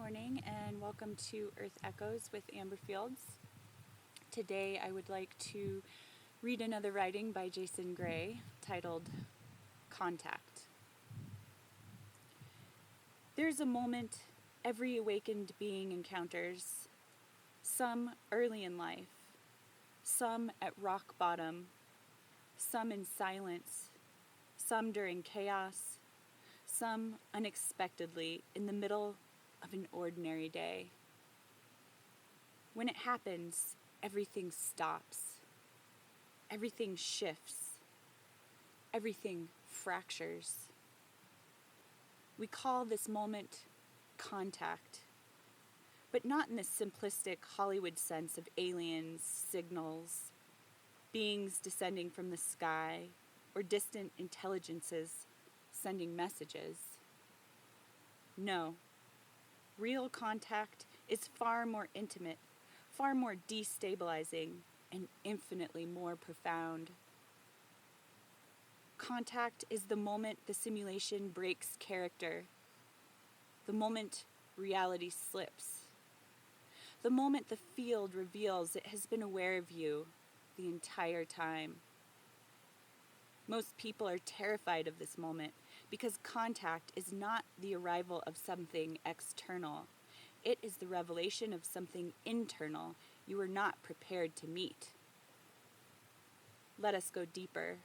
morning and welcome to Earth Echoes with Amber Fields. Today I would like to read another writing by Jason Gray titled Contact. There's a moment every awakened being encounters, some early in life, some at rock bottom, some in silence, some during chaos, some unexpectedly in the middle of an ordinary day. When it happens, everything stops. Everything shifts. Everything fractures. We call this moment contact, but not in the simplistic Hollywood sense of aliens, signals, beings descending from the sky, or distant intelligences sending messages. No. Real contact is far more intimate, far more destabilizing, and infinitely more profound. Contact is the moment the simulation breaks character, the moment reality slips, the moment the field reveals it has been aware of you the entire time. Most people are terrified of this moment because contact is not the arrival of something external. It is the revelation of something internal you were not prepared to meet. Let us go deeper.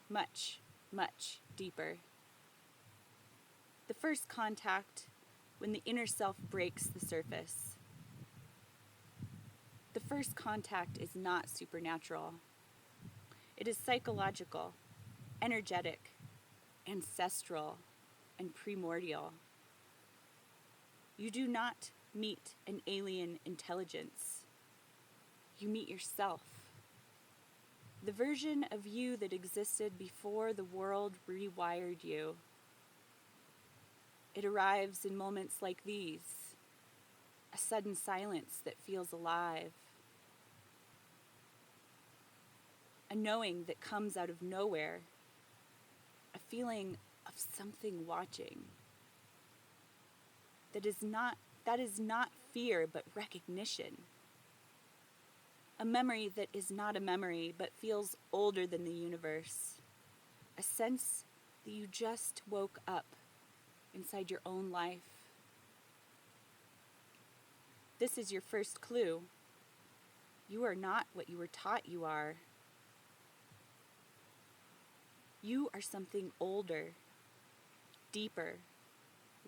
Much, much deeper. The first contact, when the inner self breaks the surface. The first contact is not supernatural. It is psychological, energetic, ancestral, and primordial. You do not meet an alien intelligence. You meet yourself. The version of you that existed before the world rewired you. It arrives in moments like these, a sudden silence that feels alive, a knowing that comes out of nowhere, a feeling of something watching. That is not fear, but recognition. A memory that is not a memory, but feels older than the universe. A sense that you just woke up inside your own life. This is your first clue. You are not what you were taught you are. You are something older, deeper,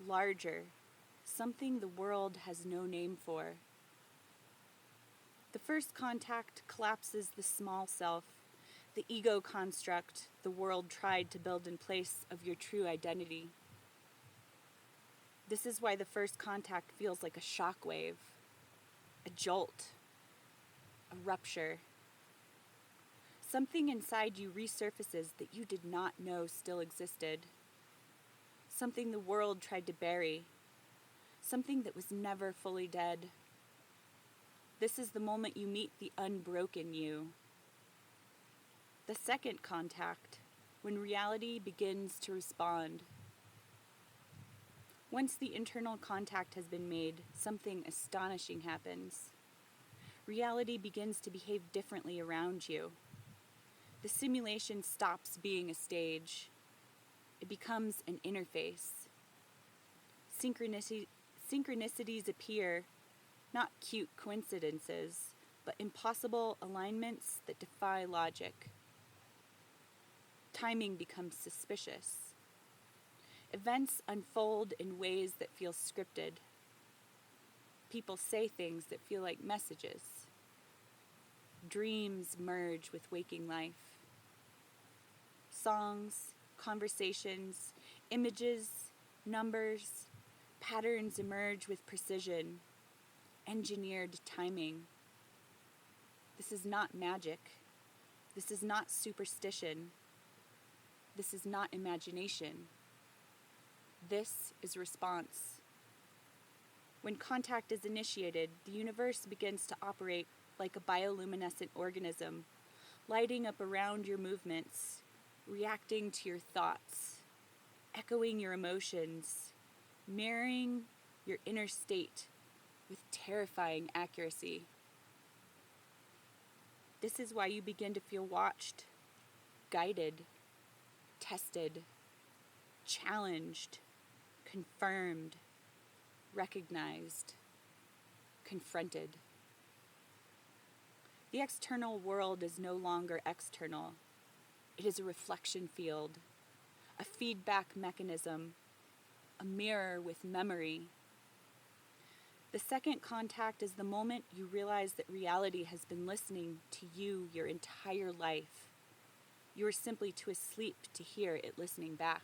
larger, something the world has no name for. The first contact collapses the small self, the ego construct the world tried to build in place of your true identity. This is why the first contact feels like a shockwave, a jolt, a rupture. Something inside you resurfaces that you did not know still existed. Something the world tried to bury. Something that was never fully dead. This is the moment you meet the unbroken you. The second contact, when reality begins to respond. Once the internal contact has been made, something astonishing happens. Reality begins to behave differently around you. The simulation stops being a stage. It becomes an interface. Synchronicities appear, not cute coincidences, but impossible alignments that defy logic. Timing becomes suspicious. Events unfold in ways that feel scripted. People say things that feel like messages. Dreams merge with waking life. Songs, conversations, images, numbers, patterns emerge with precision, engineered timing. This is not magic. This is not superstition. This is not imagination. This is response. When contact is initiated, the universe begins to operate like a bioluminescent organism, lighting up around your movements, reacting to your thoughts, echoing your emotions, mirroring your inner state with terrifying accuracy. This is why you begin to feel watched, guided, tested, challenged, confirmed, recognized, confronted. The external world is no longer external. It is a reflection field, a feedback mechanism, a mirror with memory. The second contact is the moment you realize that reality has been listening to you your entire life. You are simply too asleep to hear it listening back.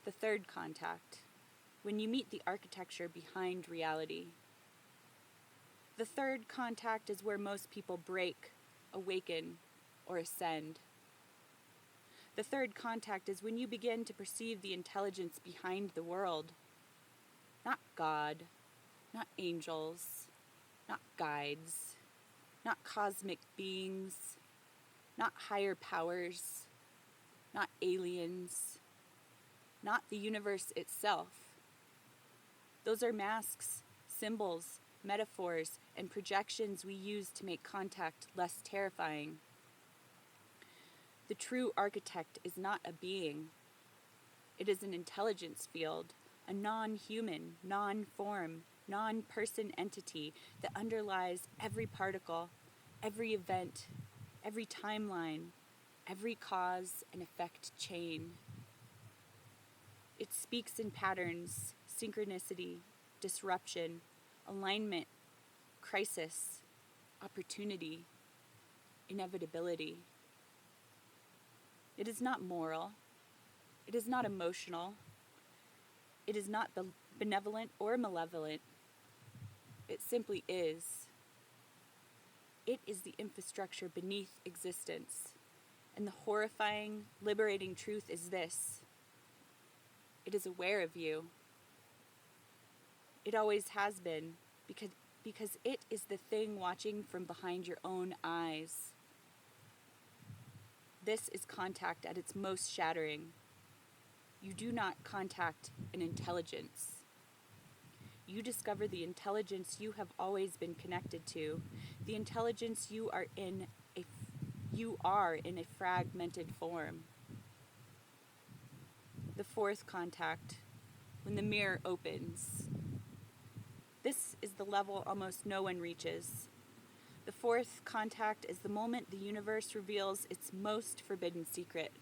The third contact, when you meet the architecture behind reality. The third contact is where most people break, awaken, or ascend. The third contact is when you begin to perceive the intelligence behind the world. Not God, not angels, not guides, not cosmic beings, not higher powers, not aliens, not the universe itself. Those are masks, symbols, metaphors, and projections we use to make contact less terrifying. The true architect is not a being. It is an intelligence field, a non-human, non-form, non-person entity that underlies every particle, every event, every timeline, every cause and effect chain. It speaks in patterns, synchronicity, disruption, alignment, crisis, opportunity, inevitability. It is not moral. It is not emotional. It is not benevolent or malevolent. It simply is. It is the infrastructure beneath existence. And the horrifying, liberating truth is this. It is aware of you. It always has been, because it is the thing watching from behind your own eyes. This is contact at its most shattering. You do not contact an intelligence. You discover the intelligence you have always been connected to, the intelligence you are in a fragmented form. The fourth contact, when the mirror opens. This is the level almost no one reaches. The fourth contact is the moment the universe reveals its most forbidden secret.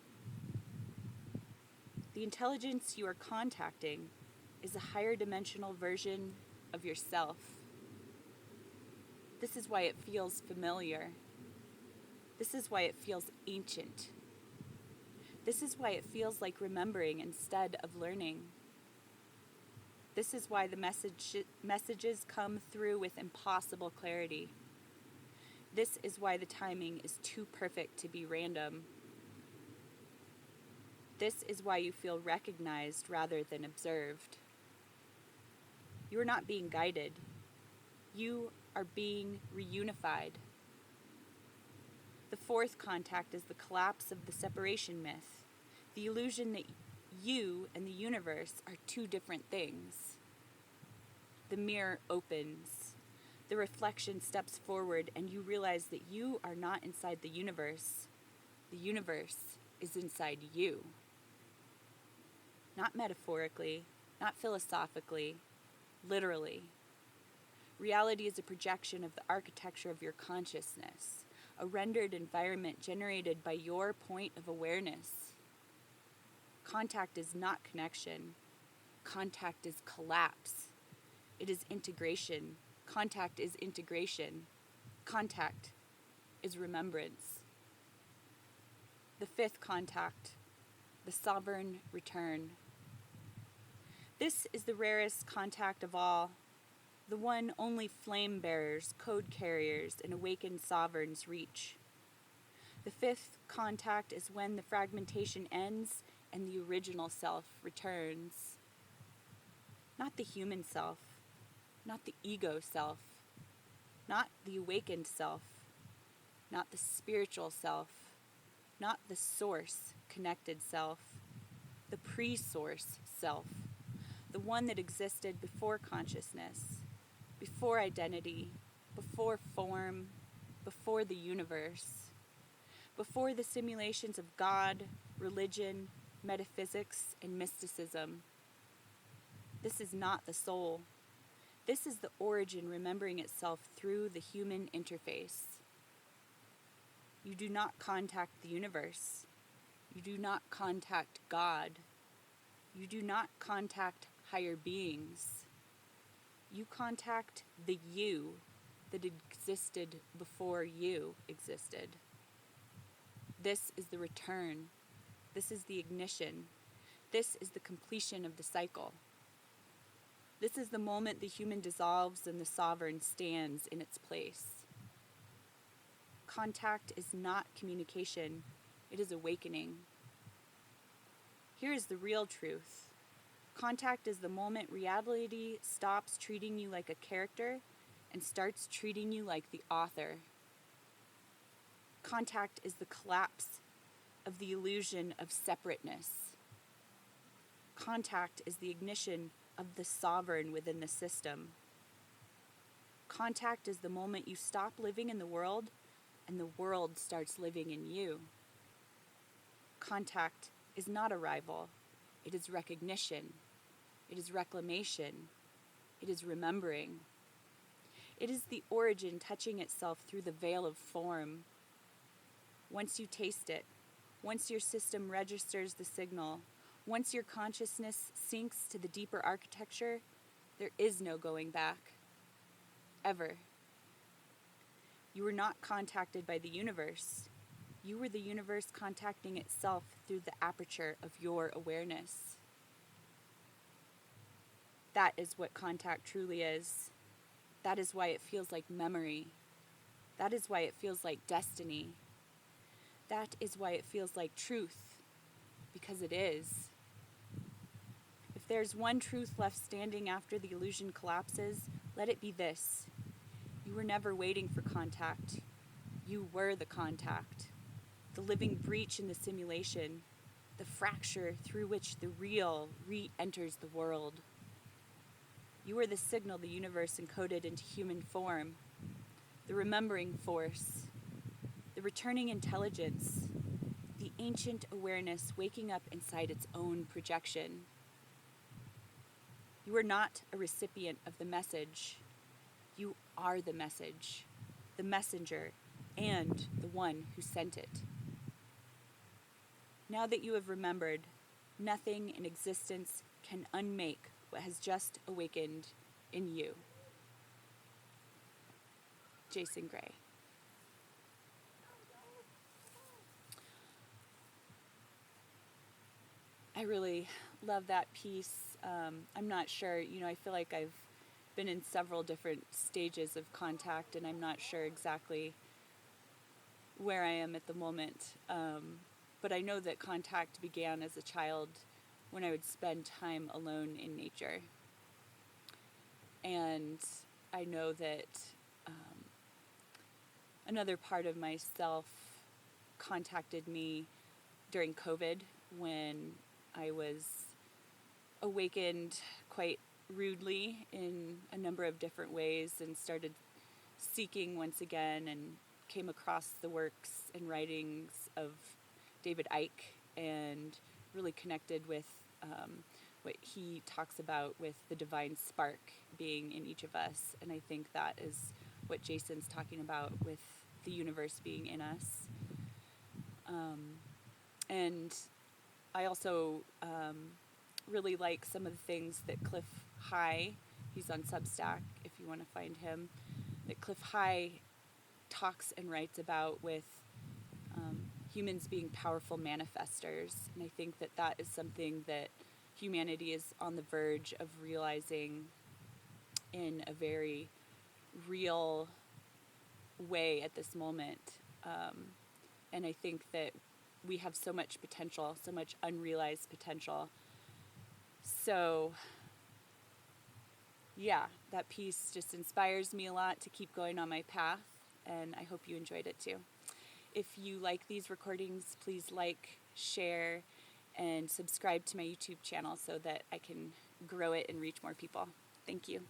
The intelligence you are contacting is a higher dimensional version of yourself. This is why it feels familiar. This is why it feels ancient. This is why it feels like remembering instead of learning. This is why the messages come through with impossible clarity. This is why the timing is too perfect to be random. This is why you feel recognized rather than observed. You are not being guided. You are being reunified. The fourth contact is the collapse of the separation myth, the illusion that you and the universe are two different things. The mirror opens. The reflection steps forward, and you realize that you are not inside the universe. The universe is inside you. Not metaphorically, not philosophically, literally. Reality is a projection of the architecture of your consciousness, a rendered environment generated by your point of awareness. Contact is not connection. Contact is collapse. It is integration. Contact is integration. Contact is remembrance. The fifth contact, the sovereign return. This is the rarest contact of all, the one only flame bearers, code carriers, and awakened sovereigns reach. The fifth contact is when the fragmentation ends and the original self returns. Not the human self, not the ego self, not the awakened self, not the spiritual self, not the source connected self, the pre-source self, the one that existed before consciousness, before identity, before form, before the universe, before the simulations of God, religion, metaphysics, and mysticism. This is not the soul. This is the origin remembering itself through the human interface. You do not contact the universe. You do not contact God. You do not contact higher beings. You contact the you that existed before you existed. This is the return. This is the ignition. This is the completion of the cycle. This is the moment the human dissolves and the sovereign stands in its place. Contact is not communication. It is awakening. Here is the real truth. Contact is the moment reality stops treating you like a character and starts treating you like the author. Contact is the collapse of the illusion of separateness. Contact is the ignition of the sovereign within the system. Contact is the moment you stop living in the world and the world starts living in you. Contact is not arrival. It is recognition. It is reclamation. It is remembering. It is the origin touching itself through the veil of form. Once you taste it, once your system registers the signal, once your consciousness sinks to the deeper architecture, there is no going back. Ever. You were not contacted by the universe. You were the universe contacting itself through the aperture of your awareness. That is what contact truly is. That is why it feels like memory. That is why it feels like destiny. That is why it feels like truth, because it is. If there's one truth left standing after the illusion collapses, let it be this. You were never waiting for contact. You were the contact. The living breach in the simulation, the fracture through which the real re-enters the world. You are the signal the universe encoded into human form, the remembering force, the returning intelligence, the ancient awareness waking up inside its own projection. You are not a recipient of the message. You are the message, the messenger, and the one who sent it. Now that you have remembered, nothing in existence can unmake what has just awakened in you. Jason Gray. I really love that piece. I'm not sure, I feel like I've been in several different stages of contact, and I'm not sure exactly where I am at the moment. But I know that contact began as a child when I would spend time alone in nature. And I know that another part of myself contacted me during COVID when I was awakened quite rudely in a number of different ways and started seeking once again, and came across the works and writings of David Icke and really connected with what he talks about with the divine spark being in each of us. And I think that is what Jason's talking about with the universe being in us. And I also really like some of the things that Cliff High, he's on Substack if you want to find him, that Cliff High talks and writes about with humans being powerful manifestors. And I think that that is something that humanity is on the verge of realizing in a very real way at this moment. And I think that we have so much potential, so much unrealized potential. So, yeah, that piece just inspires me a lot to keep going on my path, and I hope you enjoyed it too. If you like these recordings, please like, share, and subscribe to my YouTube channel so that I can grow it and reach more people. Thank you.